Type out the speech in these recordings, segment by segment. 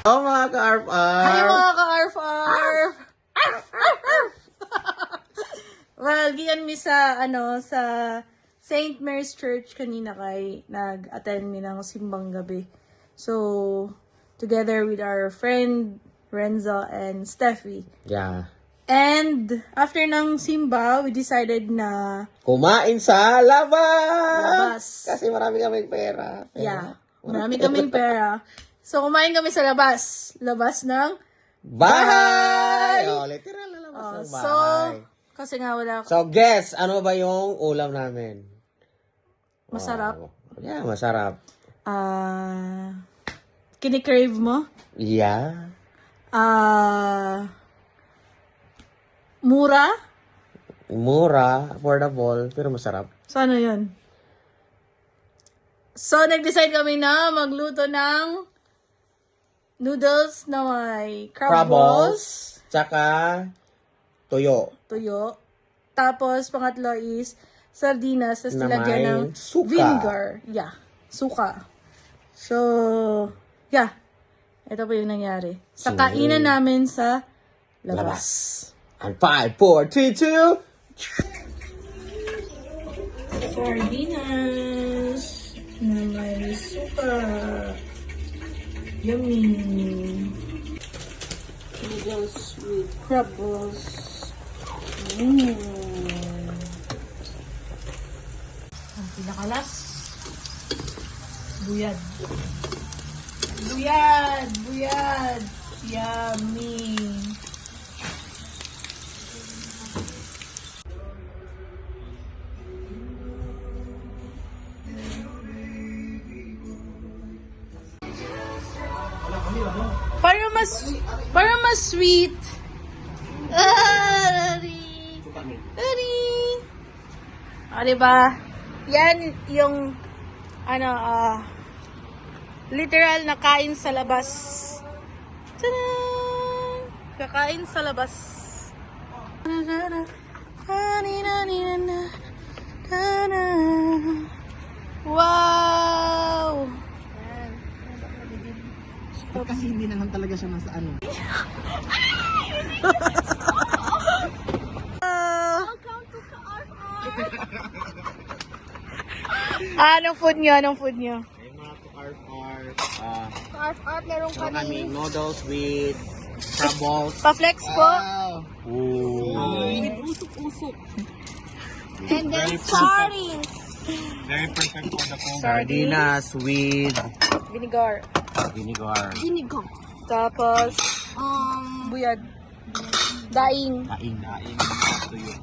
Oh, mga ka-arf-arf! Hi mga ka-arf-arf! Well, giyan mi sa, sa St. Mary's Church kanina kay nag-attend mi ng simbang gabi. So, together with our friend Renzo and Steffi. Yeah. And, after ng simba, we decided na Kumain sa labas! labas. Kasi marami kaming pera. Yeah. Marami kaming pera. So, kumain kami sa labas. Labas ng Bahay! Oh, literal na labas ng So, bahay. kasi nga wala So, guess, ano ba yung ulam namin? masarap. Wow. Yeah, masarap. Kinikrave mo? Yeah. Mura? Mura, affordable, pero masarap. So, ano yun? So, nag-decide kami na magluto ng noodles na may crab balls, Tsaka, tuyo. tuyo. Tapos, pangatlo is sardinas na Na nilagyan may ng suka. vinegar. Yeah, suka. So, yeah. Ito po yung nangyari. Sa Sige. kainan namin sa labas. And 5, 4, 3, 2. Sardinas na may suka. Yummy. Noodles with crab balls. Ang pinakalas. Buyad. Buyad! Buyad! Yummy! Para mas sweet. Dari. Dari. Diba? Yan yung literal na kain sa labas. Tadaan! Kakain sa labas. Wow! Kasi hindi naman talaga siya nasa ano. Anong food nyo? Anong food nyo? Ayun mga ka-arf-arf. Arf-arf, meron Kami noodles with crab balls. Pa-flex po. Ooh. With usok-usok. And then sardines. Very perfect for the cold. Sardines. Sardinas with Vinegar. vinegar. Tapos, buyad. Daing. Daing tuyo.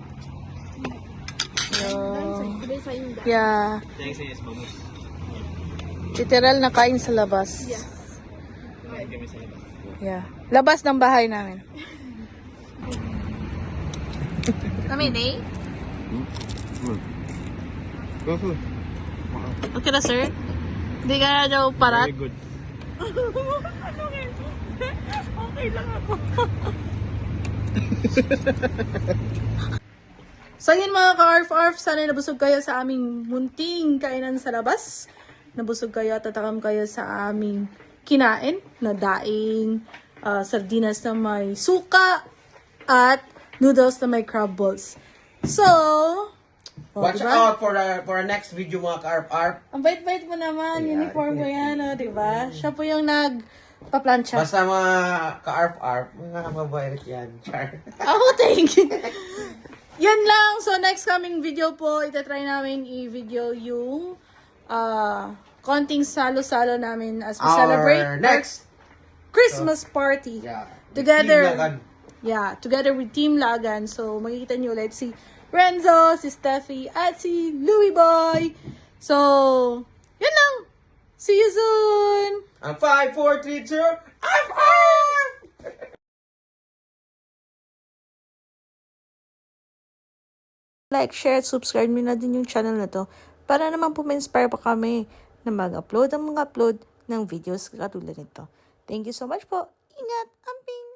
Yeah. Literal na kain sa labas. Kain kami sa labas. Yeah. Labas ng bahay namin. Kami, Day? Okay na, sir? Hindi ka na daw parat? Very good. Okay lang ako. So yun mga ka-arf-arf, sana nabusog kayo sa aming munting kainan sa labas. Nabusog kayo at tatakam kayo sa aming kinain na daing, sardinas na may suka, at noodles na may crab balls. So, Watch diba? out for the next video mga ka-arf-arf. Ang bait-bait mo naman, Yeah, uniform mo yan, diba? Siya po yung nagpa-plancha. Basta mga ka-arf-arf, mga mabait yan. Char. Oh, thank you. Yan lang. So, next coming video po, itatry namin i-video yung konting salo-salo namin as we celebrate Our next Christmas party. yeah, Together. Team Lagan. Yeah, together with Team Lagan. So, makikita nyo ulit si Renzo, si Steffi, at si Louie Boy. So, yun lang. See you soon! And 5, 4, 3, 2, arf-arf! Like, share, at subscribe nyo na din yung channel na to para naman po ma-inspire pa kami na mag-upload ng videos katulad nito. Thank you so much po. Ingat! Amping!